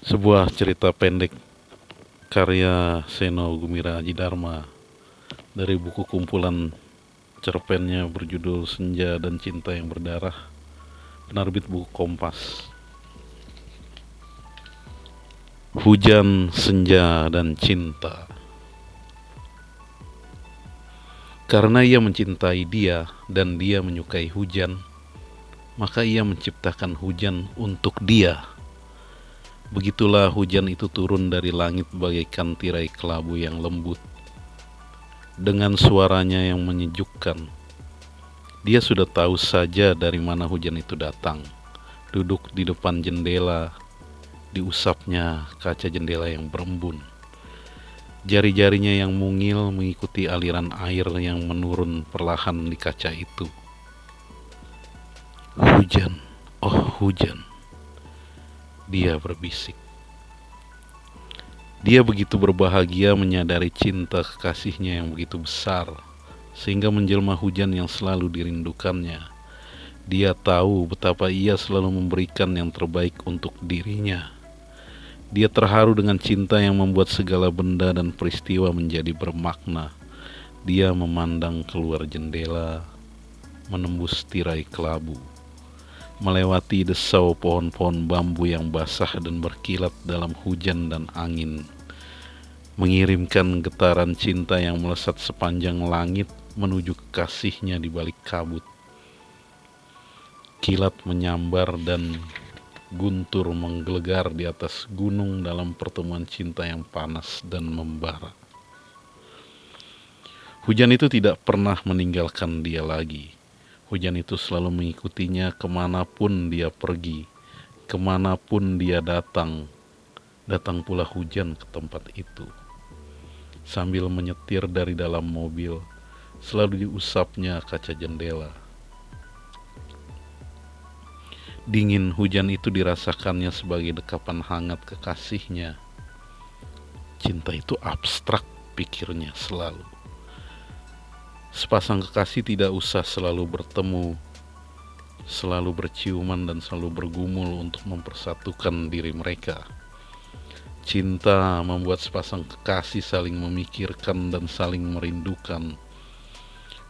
Sebuah cerita pendek karya Seno Gumira Aji-Dharma dari buku kumpulan cerpennya berjudul Senja dan Cinta yang Berdarah, penerbit buku Kompas. Hujan, senja, dan cinta. Karena ia mencintai dia dan dia menyukai hujan, maka ia menciptakan hujan untuk dia. Begitulah hujan itu turun dari langit bagaikan tirai kelabu yang lembut, dengan suaranya yang menyejukkan. Dia sudah tahu saja dari mana hujan itu datang. Duduk di depan jendela, diusapnya kaca jendela yang berembun. Jari-jarinya yang mungil mengikuti aliran air yang menurun perlahan di kaca itu. Hujan, oh hujan, dia berbisik. Dia begitu berbahagia menyadari cinta kekasihnya yang begitu besar, sehingga menjelma hujan yang selalu dirindukannya. Dia tahu betapa ia selalu memberikan yang terbaik untuk dirinya. Dia terharu dengan cinta yang membuat segala benda dan peristiwa menjadi bermakna. Dia memandang keluar jendela, menembus tirai kelabu, melewati desau pohon-pohon bambu yang basah dan berkilat dalam hujan dan angin, mengirimkan getaran cinta yang melesat sepanjang langit menuju kekasihnya di balik kabut. Kilat menyambar dan guntur menggelegar di atas gunung dalam pertemuan cinta yang panas dan membara. Hujan itu tidak pernah meninggalkan dia lagi. Hujan itu selalu mengikutinya kemanapun dia pergi, kemanapun dia datang. Datang pula hujan ke tempat itu. Sambil menyetir dari dalam mobil, selalu diusapnya kaca jendela. Dingin hujan itu dirasakannya sebagai dekapan hangat kekasihnya. Cinta itu abstrak, pikirnya selalu. Sepasang kekasih tidak usah selalu bertemu, selalu berciuman dan selalu bergumul untuk mempersatukan diri mereka. Cinta membuat sepasang kekasih saling memikirkan dan saling merindukan,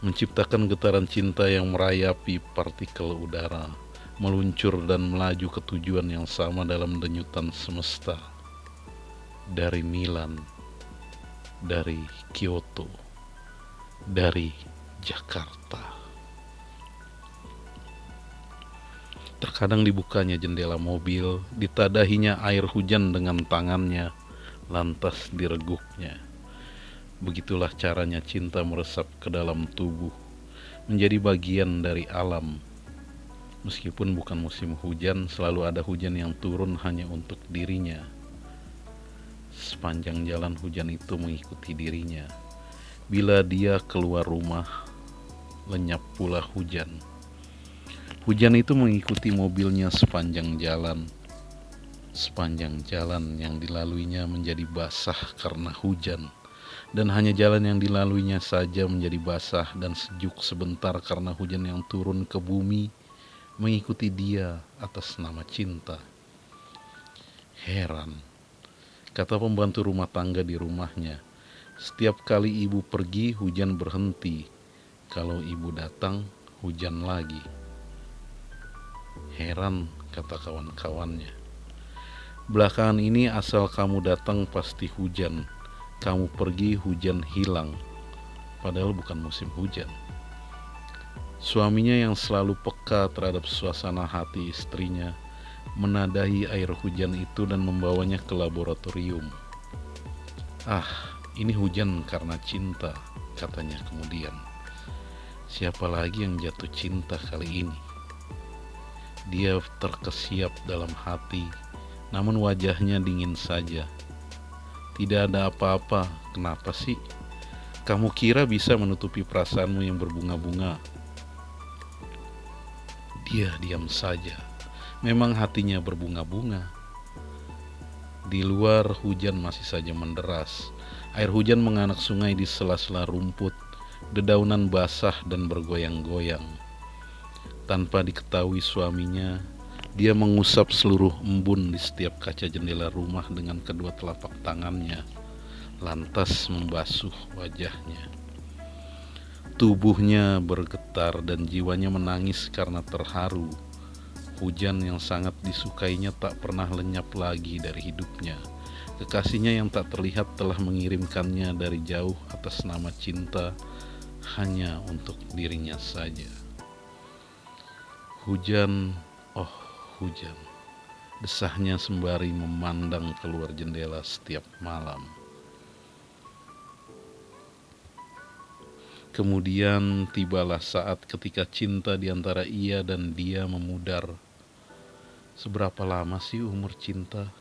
menciptakan getaran cinta yang merayapi partikel udara, meluncur dan melaju ke tujuan yang sama dalam denyutan semesta. Dari Milan, dari Kyoto, dari Jakarta. Terkadang dibukanya jendela mobil, ditadahinya air hujan dengan tangannya, lantas direguknya. Begitulah caranya cinta meresap ke dalam tubuh, menjadi bagian dari alam. Meskipun bukan musim hujan, selalu ada hujan yang turun hanya untuk dirinya. Sepanjang jalan hujan itu mengikuti dirinya. Bila dia keluar rumah, lenyap pula hujan. Hujan itu mengikuti mobilnya sepanjang jalan. Sepanjang jalan yang dilaluinya menjadi basah karena hujan. Dan hanya jalan yang dilaluinya saja menjadi basah dan sejuk sebentar karena hujan yang turun ke bumi mengikuti dia atas nama cinta. Heran, kata pembantu rumah tangga di rumahnya, setiap kali ibu pergi hujan berhenti. Kalau ibu datang, hujan lagi. Heran, kata kawan-kawannya. Belakangan ini asal kamu datang pasti hujan. Kamu pergi hujan hilang. Padahal bukan musim hujan. Suaminya yang selalu peka terhadap suasana hati istrinya menadahi air hujan itu dan membawanya ke laboratorium. Ah, ini hujan karena cinta, katanya kemudian. Siapa lagi yang jatuh cinta kali ini? Dia terkesiap dalam hati, namun wajahnya dingin saja. Tidak ada apa-apa, kenapa sih? Kamu kira bisa menutupi perasaanmu yang berbunga-bunga? Dia diam saja. Memang hatinya berbunga-bunga. Di luar hujan masih saja menderas. Air hujan menganak sungai di sela-sela rumput, dedaunan basah dan bergoyang-goyang. Tanpa diketahui suaminya, Dia mengusap seluruh embun di setiap kaca jendela rumah dengan kedua telapak tangannya, lantas membasuh wajahnya. Tubuhnya bergetar dan jiwanya menangis karena terharu. Hujan yang sangat disukainya tak pernah lenyap lagi dari hidupnya. Kekasihnya yang tak terlihat telah mengirimkannya dari jauh atas nama cinta hanya untuk dirinya saja. Hujan, oh hujan, desahnya sembari memandang keluar jendela setiap malam. Kemudian tibalah saat ketika cinta di antara ia dan dia memudar. Seberapa lama sih umur cinta?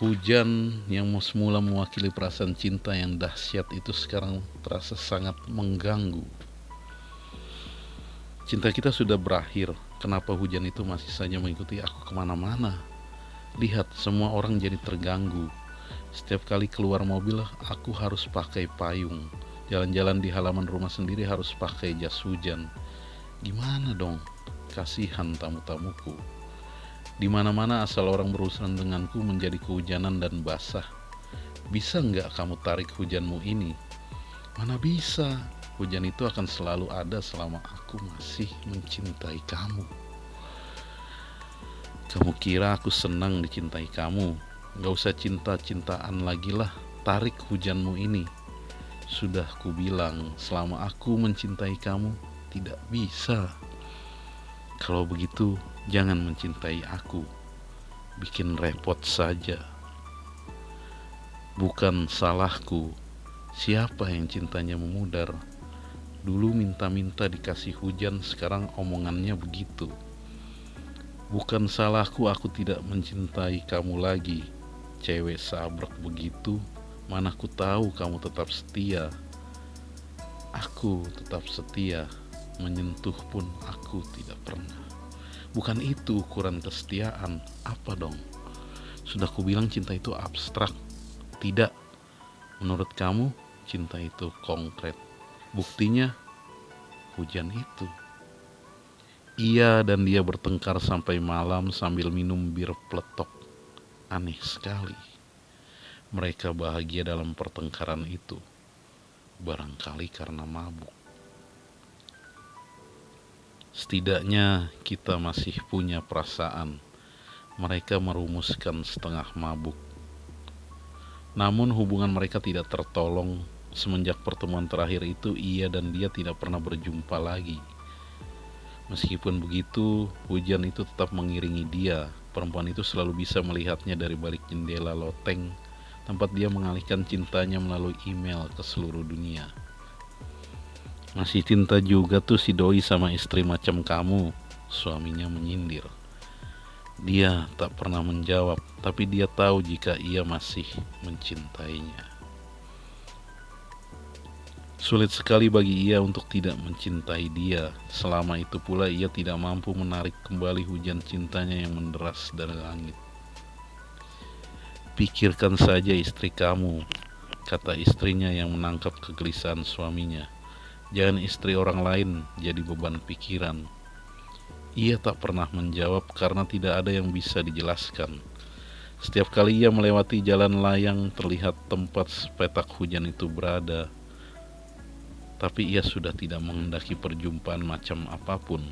Hujan yang semula mewakili perasaan cinta yang dahsyat itu sekarang terasa sangat mengganggu. Cinta kita sudah berakhir, kenapa hujan itu masih saja mengikuti aku kemana-mana? Lihat, semua orang jadi terganggu. Setiap kali keluar mobil, aku harus pakai payung. Jalan-jalan di halaman rumah sendiri harus pakai jas hujan. Gimana dong? Kasihan tamu-tamuku. Di mana-mana asal orang berurusan denganku menjadi kehujanan dan basah. Bisa nggak kamu tarik hujanmu ini? Mana bisa? Hujan itu akan selalu ada selama aku masih mencintai kamu. Kamu kira aku senang dicintai kamu? Gak usah cinta-cintaan lagi lah. Tarik hujanmu ini. Sudah kubilang, selama aku mencintai kamu, tidak bisa. Kalau begitu, jangan mencintai aku. Bikin repot saja. Bukan salahku. Siapa yang cintanya memudar? Dulu minta-minta dikasih hujan, sekarang omongannya begitu. Bukan salahku aku tidak mencintai kamu lagi. Cewek sabrek begitu, mana ku tahu kamu tetap setia. Aku tetap setia. Menyentuh pun aku tidak pernah. Bukan itu ukuran kesetiaan. Apa dong? Sudah kubilang cinta itu abstrak. Tidak. Menurut kamu, cinta itu konkret. Buktinya, hujan itu. Ia dan dia bertengkar sampai malam sambil minum bir peletok. Aneh sekali. Mereka bahagia dalam pertengkaran itu. Barangkali karena mabuk. Setidaknya kita masih punya perasaan. Mereka merumuskan setengah mabuk. Namun hubungan mereka tidak tertolong. Semenjak pertemuan terakhir itu, ia dan dia tidak pernah berjumpa lagi. Meskipun begitu, hujan itu tetap mengiringi dia. Perempuan itu selalu bisa melihatnya dari balik jendela loteng, tempat dia mengalihkan cintanya melalui email ke seluruh dunia. Masih cinta juga tuh si doi sama istri macam kamu, suaminya menyindir. Dia tak pernah menjawab, tapi dia tahu jika ia masih mencintainya. Sulit sekali bagi ia untuk tidak mencintai dia. Selama itu pula ia tidak mampu menarik kembali hujan cintanya yang menderas dari langit. Pikirkan saja istri kamu, kata istrinya yang menangkap kegelisahan suaminya. Jangan istri orang lain jadi beban pikiran. Ia tak pernah menjawab karena tidak ada yang bisa dijelaskan. Setiap kali ia melewati jalan layang terlihat tempat petak hujan itu berada. Tapi ia sudah tidak menghendaki perjumpaan macam apapun.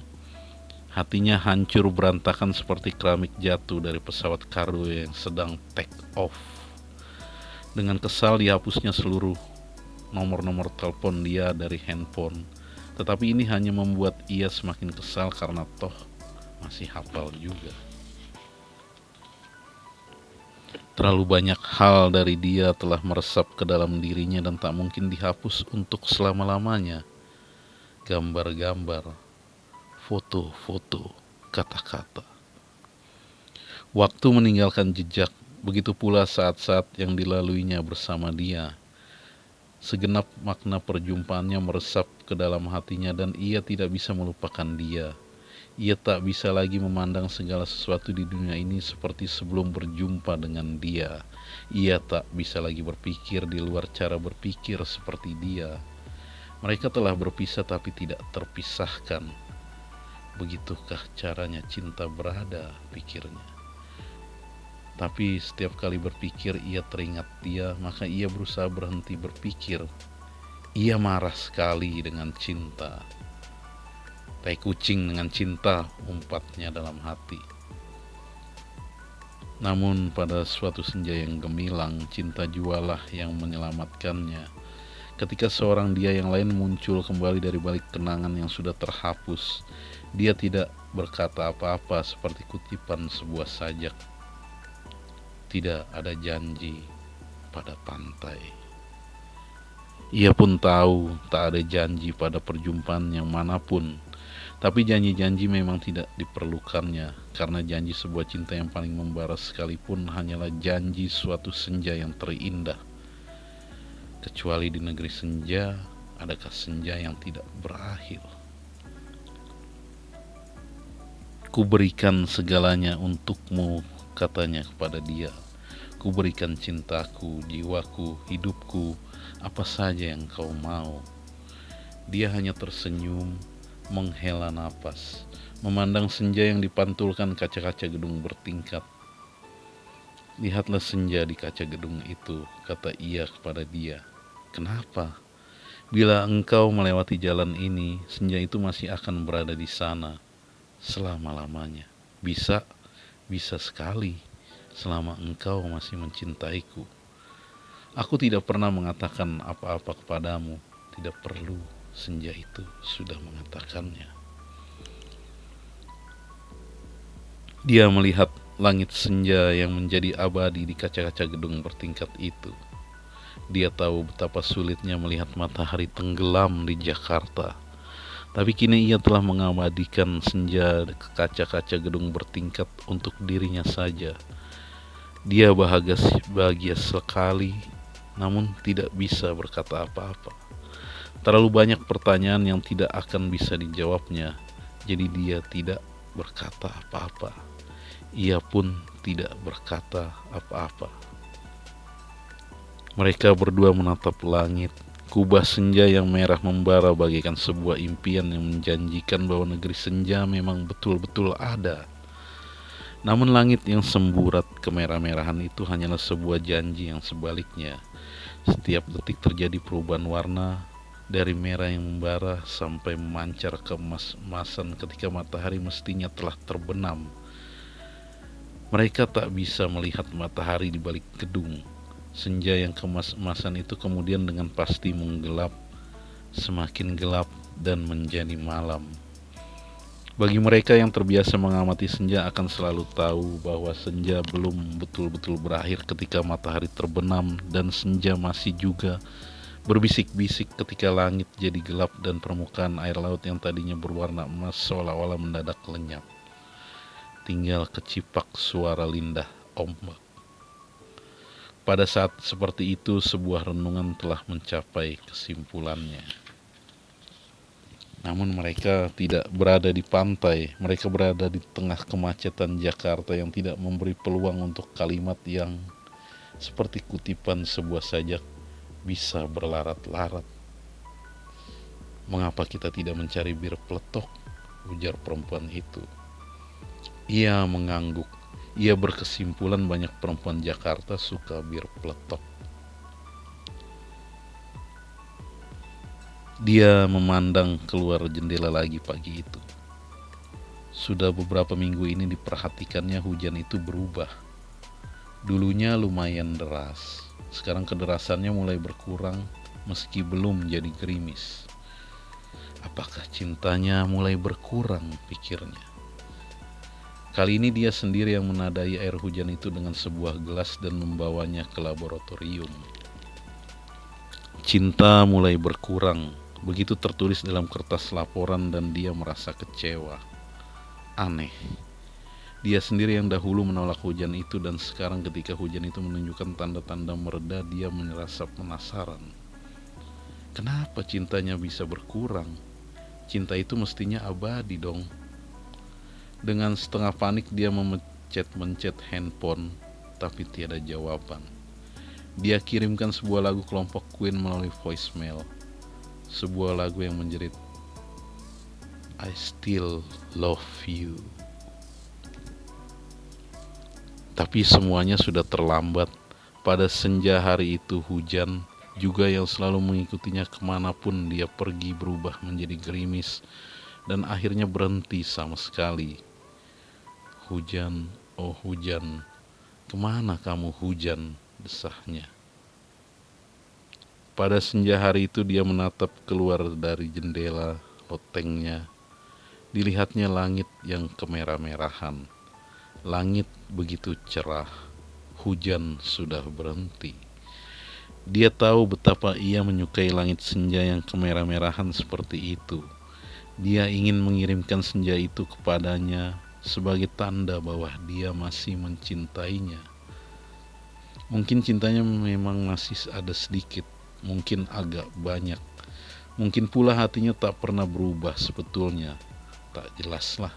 Hatinya hancur berantakan seperti keramik jatuh dari pesawat kargo yang sedang take off. Dengan kesal dihapusnya seluruh nomor-nomor telepon dia dari handphone. Tetapi ini hanya membuat ia semakin kesal karena toh masih hafal juga. Terlalu banyak hal dari dia telah meresap ke dalam dirinya dan tak mungkin dihapus untuk selama-lamanya. Gambar-gambar, foto-foto, kata-kata. Waktu meninggalkan jejak, begitu pula saat-saat yang dilaluinya bersama dia. Segenap makna perjumpaannya meresap ke dalam hatinya dan ia tidak bisa melupakan dia. Ia tak bisa lagi memandang segala sesuatu di dunia ini seperti sebelum berjumpa dengan dia. Ia tak bisa lagi berpikir di luar cara berpikir seperti dia. Mereka telah berpisah tapi tidak terpisahkan. Begitukah caranya cinta berada, pikirnya. Tapi setiap kali berpikir ia teringat dia, maka ia berusaha berhenti berpikir. Ia marah sekali dengan cinta. Tai kucing dengan cinta, umpatnya dalam hati. Namun pada suatu senja yang gemilang, cinta jualah yang menyelamatkannya. Ketika seorang dia yang lain muncul kembali dari balik kenangan yang sudah terhapus, dia tidak berkata apa-apa seperti kutipan sebuah sajak. Tidak ada janji pada pantai. Ia pun tahu tak ada janji pada perjumpaan yang manapun. Tapi janji-janji memang tidak diperlukannya, karena janji sebuah cinta yang paling membara sekalipun hanyalah janji suatu senja yang terindah. Kecuali di negeri senja, adakah senja yang tidak berakhir? Kuberikan segalanya untukmu, katanya kepada dia. Kuberikan cintaku, jiwaku, hidupku, apa saja yang kau mau. Dia hanya tersenyum, menghela napas, memandang senja yang dipantulkan kaca-kaca gedung bertingkat. Lihatlah senja di kaca gedung itu, kata ia kepada dia. Kenapa? Bila engkau melewati jalan ini, senja itu masih akan berada di sana selama-lamanya. Bisa sekali, selama engkau masih mencintaiku. Aku tidak pernah mengatakan apa-apa kepadamu, tidak perlu. Senja itu sudah mengatakannya. Dia melihat langit senja yang menjadi abadi di kaca-kaca gedung bertingkat itu. Dia tahu betapa sulitnya melihat matahari tenggelam di Jakarta. Tapi kini ia telah mengabadikan senja ke kaca-kaca gedung bertingkat untuk dirinya saja. Dia bahagia sekali, namun tidak bisa berkata apa-apa. Terlalu banyak pertanyaan yang tidak akan bisa dijawabnya, jadi dia tidak berkata apa-apa. Ia pun tidak berkata apa-apa. Mereka berdua menatap langit. Kubah senja yang merah membara bagaikan sebuah impian yang menjanjikan bahwa negeri senja memang betul-betul ada. Namun langit yang semburat kemerah-merahan itu hanyalah sebuah janji yang sebaliknya. Setiap detik terjadi perubahan warna, dari merah yang membara sampai memancar ke emas-emasan ketika matahari mestinya telah terbenam. Mereka tak bisa melihat matahari di balik gedung. Senja yang kemas-emasan itu kemudian dengan pasti menggelap, semakin gelap dan menjadi malam. Bagi mereka yang terbiasa mengamati senja akan selalu tahu bahwa senja belum betul-betul berakhir ketika matahari terbenam, dan senja masih juga berbisik-bisik ketika langit jadi gelap dan permukaan air laut yang tadinya berwarna emas seolah-olah mendadak lenyap. Tinggal kecipak suara lindah ombak. Pada saat seperti itu, sebuah renungan telah mencapai kesimpulannya. Namun mereka tidak berada di pantai, mereka berada di tengah kemacetan Jakarta yang tidak memberi peluang untuk kalimat yang seperti kutipan sebuah sajak bisa berlarat-larat. Mengapa kita tidak mencari bir peletok? Ujar perempuan itu. Ia mengangguk. Ia berkesimpulan banyak perempuan Jakarta suka bir peletok. Dia memandang keluar jendela lagi pagi itu. Sudah beberapa minggu ini diperhatikannya hujan itu berubah. Dulunya lumayan deras. Sekarang kederasannya mulai berkurang meski belum jadi gerimis. Apakah cintanya mulai berkurang, pikirnya. Kali ini dia sendiri yang menadai air hujan itu dengan sebuah gelas dan membawanya ke laboratorium. Cinta mulai berkurang, begitu tertulis dalam kertas laporan, dan dia merasa kecewa. Aneh. Dia sendiri yang dahulu menolak hujan itu, dan sekarang ketika hujan itu menunjukkan tanda-tanda mereda, dia merasa penasaran. Kenapa cintanya bisa berkurang? Cinta itu mestinya abadi dong. Dengan setengah panik dia mencet handphone, tapi tiada jawaban. Dia kirimkan sebuah lagu kelompok Queen melalui voicemail. Sebuah lagu yang menjerit, I still love you. Tapi semuanya sudah terlambat. Pada senja hari itu hujan juga yang selalu mengikutinya kemanapun dia pergi berubah menjadi gerimis dan akhirnya berhenti sama sekali. Hujan, oh hujan, kemana kamu hujan, desahnya. Pada senja hari itu dia menatap keluar dari jendela lotengnya. Dilihatnya langit yang kemerah-merahan. Langit begitu cerah, hujan sudah berhenti. Dia tahu betapa ia menyukai langit senja yang kemerah-merahan seperti itu. Dia ingin mengirimkan senja itu kepadanya sebagai tanda bahwa dia masih mencintainya. Mungkin cintanya memang masih ada sedikit, mungkin agak banyak. Mungkin pula hatinya tak pernah berubah sebetulnya. Tak jelaslah.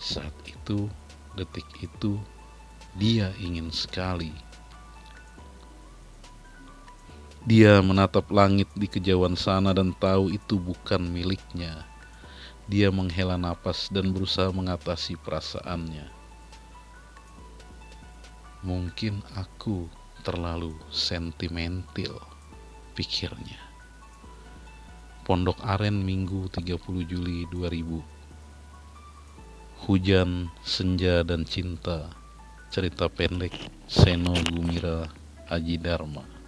Saat itu, detik itu, dia ingin sekali. Dia menatap langit di kejauhan sana dan tahu itu bukan miliknya. Dia menghela napas dan berusaha mengatasi perasaannya. Mungkin aku terlalu sentimental, pikirnya. Pondok Aren, Minggu 30 Juli 2000. Hujan, Senja, dan Cinta. Cerita pendek Seno Gumira Aji Dharma.